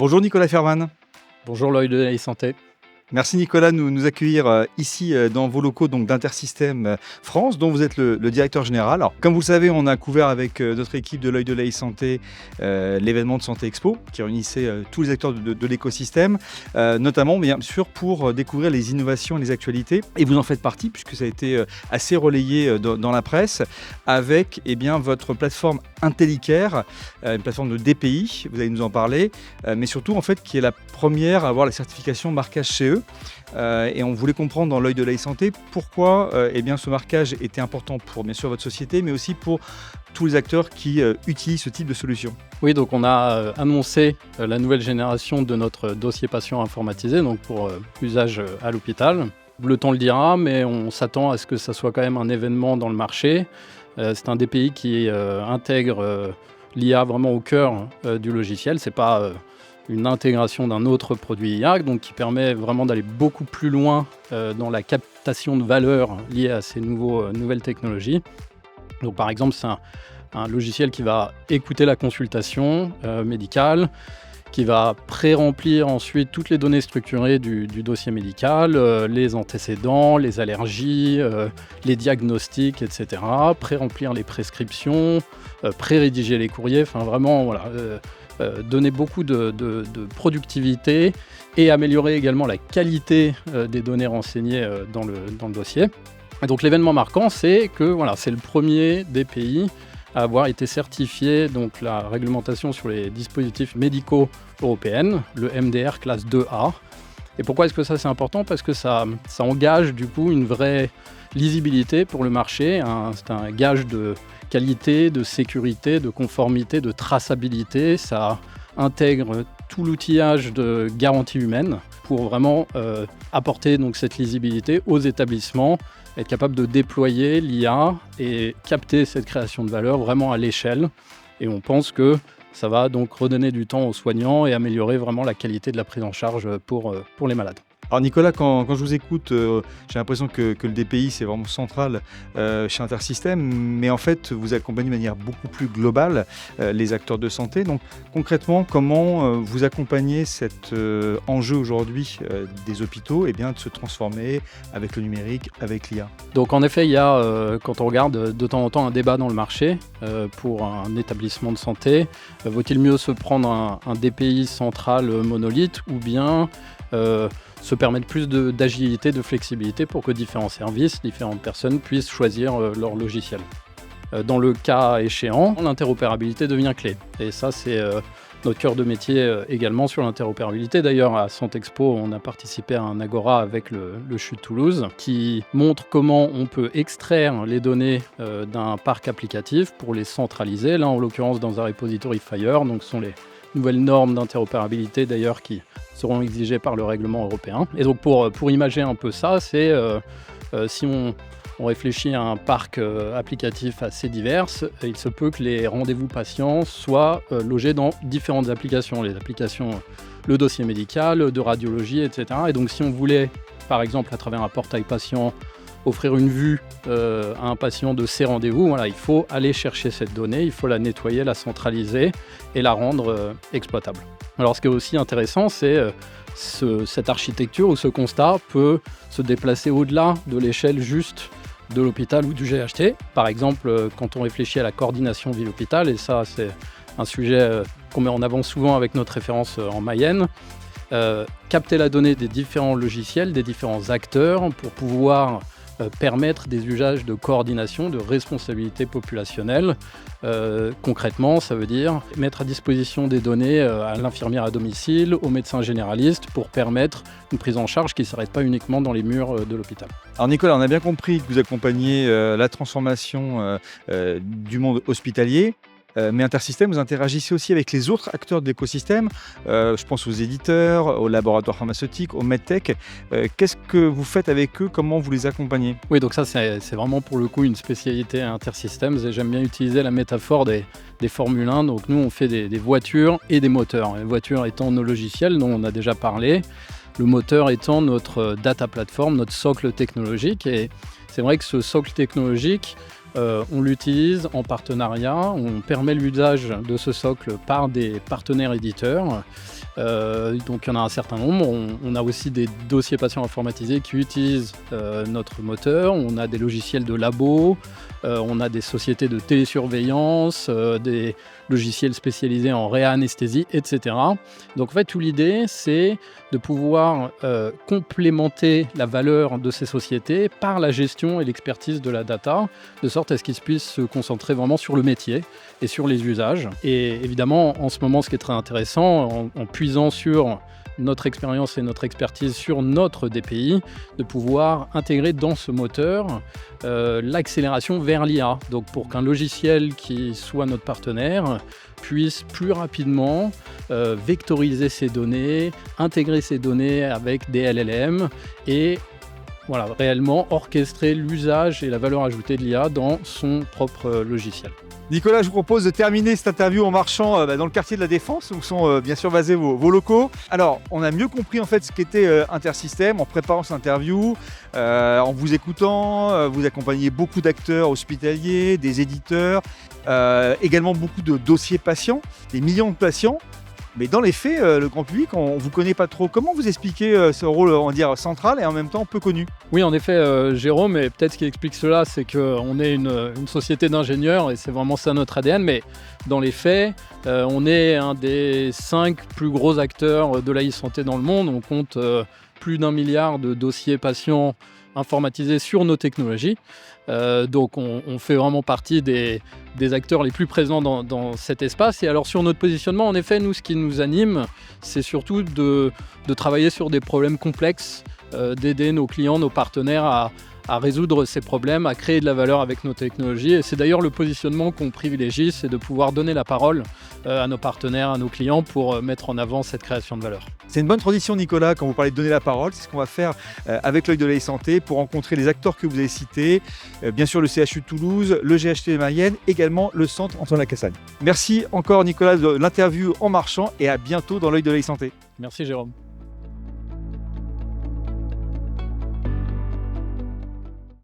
Bonjour Nicolas Ferman. Bonjour Lloyd de la santé. Merci Nicolas de nous accueillir ici dans vos locaux donc d'Intersystem France, dont vous êtes le directeur général. Alors, comme vous le savez, on a couvert avec notre équipe de l'œil de la santé l'événement de Santé Expo qui réunissait tous les acteurs de l'écosystème, notamment bien sûr pour découvrir les innovations et les actualités. Et vous en faites partie puisque ça a été assez relayé dans la presse avec votre plateforme IntelliCare, une plateforme de DPI, vous allez nous en parler, mais surtout en fait qui est la première à avoir la certification marquage CE. Et on voulait comprendre dans l'œil de la santé pourquoi ce marquage était important pour bien sûr votre société, mais aussi pour tous les acteurs qui utilisent ce type de solution. Oui, donc on a annoncé la nouvelle génération de notre dossier patient informatisé, donc pour usage à l'hôpital. Le temps le dira, mais on s'attend à ce que ça soit quand même un événement dans le marché. C'est un DPI qui intègre l'IA vraiment au cœur du logiciel. C'est pas une intégration d'un autre produit IA, donc qui permet vraiment d'aller beaucoup plus loin dans la captation de valeur liée à ces nouvelles technologies. Donc par exemple, c'est un logiciel qui va écouter la consultation médicale, qui va pré-remplir ensuite toutes les données structurées du dossier médical, les antécédents, les allergies, les diagnostics, etc. Pré-remplir les prescriptions, pré-rédiger les courriers, enfin vraiment voilà, donner beaucoup de productivité et améliorer également la qualité des données renseignées dans le dossier. Et donc l'événement marquant, c'est que voilà, c'est le premier DPI à avoir été certifié, donc la réglementation sur les dispositifs médicaux européenne, le MDR classe 2A. Et pourquoi est-ce que ça c'est important ? Parce que ça engage du coup une vraie lisibilité pour le marché, c'est un gage de qualité, de sécurité, de conformité, de traçabilité. Ça intègre tout l'outillage de garantie humaine pour vraiment apporter donc cette lisibilité aux établissements, être capable de déployer l'IA et capter cette création de valeur vraiment à l'échelle. Et on pense que ça va donc redonner du temps aux soignants et améliorer vraiment la qualité de la prise en charge pour les malades. Alors Nicolas, quand je vous écoute, j'ai l'impression que le DPI c'est vraiment central chez Intersystem, mais en fait vous accompagnez de manière beaucoup plus globale les acteurs de santé. Donc concrètement, comment vous accompagnez cet enjeu aujourd'hui des hôpitaux de se transformer avec le numérique, avec l'IA ? Donc en effet, il y a, quand on regarde de temps en temps un débat dans le marché pour un établissement de santé, vaut-il mieux se prendre un DPI central monolithe ou bien se permettre plus d'agilité, de flexibilité pour que différents services, différentes personnes puissent choisir leur logiciel. Dans le cas échéant, l'interopérabilité devient clé. Et ça, c'est notre cœur de métier également sur l'interopérabilité. D'ailleurs, à Santé Expo, on a participé à un agora avec le CHU de Toulouse qui montre comment on peut extraire les données d'un parc applicatif pour les centraliser. Là, en l'occurrence, dans un repository FHIR. Donc, ce sont les nouvelles normes d'interopérabilité d'ailleurs qui seront exigées par le règlement européen. Et donc pour imager un peu ça, c'est si on réfléchit à un parc applicatif assez divers, il se peut que les rendez-vous patients soient logés dans différentes applications. Les applications, le dossier médical, de radiologie, etc. Et donc si on voulait, par exemple, à travers un portail patient, offrir une vue à un patient de ses rendez-vous, voilà, il faut aller chercher cette donnée, il faut la nettoyer, la centraliser et la rendre exploitable. Alors ce qui est aussi intéressant, c'est cette architecture ou ce constat peut se déplacer au-delà de l'échelle juste de l'hôpital ou du GHT. Par exemple, quand on réfléchit à la coordination ville-hôpital, et ça c'est un sujet qu'on met en avant souvent avec notre référence en Mayenne, capter la donnée des différents logiciels, des différents acteurs pour pouvoir permettre des usages de coordination, de responsabilité populationnelle. Concrètement, ça veut dire mettre à disposition des données à l'infirmière à domicile, aux médecins généralistes pour permettre une prise en charge qui ne s'arrête pas uniquement dans les murs de l'hôpital. Alors Nicolas, on a bien compris que vous accompagnez la transformation du monde hospitalier. Mais Intersystem, vous interagissez aussi avec les autres acteurs de l'écosystème. Je pense aux éditeurs, aux laboratoires pharmaceutiques, aux medtech. Qu'est-ce que vous faites avec eux ? Comment vous les accompagnez ? Oui, donc ça, c'est vraiment pour le coup une spécialité à Intersystem. Et j'aime bien utiliser la métaphore des Formule 1. Donc nous, on fait des voitures et des moteurs. Les voitures étant nos logiciels dont on a déjà parlé. Le moteur étant notre data platform, notre socle technologique. Et c'est vrai que ce socle technologique, on l'utilise en partenariat, on permet l'usage de ce socle par des partenaires éditeurs Donc il y en a un certain nombre. On a aussi des dossiers patients informatisés qui utilisent notre moteur. On a des logiciels de labo, on a des sociétés de télésurveillance, des logiciels spécialisés en réanesthésie, etc. Donc en fait, toute l'idée, c'est de pouvoir complémenter la valeur de ces sociétés par la gestion et l'expertise de la data, de sorte à ce qu'ils puissent se concentrer vraiment sur le métier et sur les usages. Et évidemment, en ce moment, ce qui est très intéressant, en puisant sur notre expérience et notre expertise sur notre DPI, de pouvoir intégrer dans ce moteur l'accélération vers l'IA. Donc pour qu'un logiciel qui soit notre partenaire puisse plus rapidement vectoriser ses données, intégrer ses données avec des LLM et voilà, réellement orchestrer l'usage et la valeur ajoutée de l'IA dans son propre logiciel. Nicolas, je vous propose de terminer cette interview en marchant dans le quartier de la Défense, où sont bien sûr basés vos locaux. Alors, on a mieux compris en fait ce qu'était Intersystem en préparant cette interview, en vous écoutant. Vous accompagnez beaucoup d'acteurs hospitaliers, des éditeurs, également beaucoup de dossiers patients, des millions de patients. Mais dans les faits, le grand public, on ne vous connaît pas trop. Comment vous expliquez ce rôle, on va dire, central et en même temps peu connu ? Oui, en effet, Jérôme, et peut-être ce qui explique cela, c'est qu'on est une société d'ingénieurs et c'est vraiment ça notre ADN. Mais dans les faits, on est un des 5 plus gros acteurs de l'e-santé dans le monde. On compte plus d'1 milliard de dossiers patients informatisés sur nos technologies. Donc on fait vraiment partie des acteurs les plus présents dans cet espace. Et alors sur notre positionnement, en effet, nous, ce qui nous anime, c'est surtout de travailler sur des problèmes complexes, d'aider nos clients, nos partenaires à résoudre ces problèmes, à créer de la valeur avec nos technologies. Et c'est d'ailleurs le positionnement qu'on privilégie, c'est de pouvoir donner la parole à nos partenaires, à nos clients pour mettre en avant cette création de valeur. C'est une bonne tradition, Nicolas, quand vous parlez de donner la parole. C'est ce qu'on va faire avec l'œil de l'e-santé pour rencontrer les acteurs que vous avez cités. Bien sûr, le CHU de Toulouse, le GHT de Mayenne, également le centre Antoine Lacassagne. Merci encore, Nicolas, de l'interview en marchant et à bientôt dans l'œil de l'e-santé. Merci, Jérôme.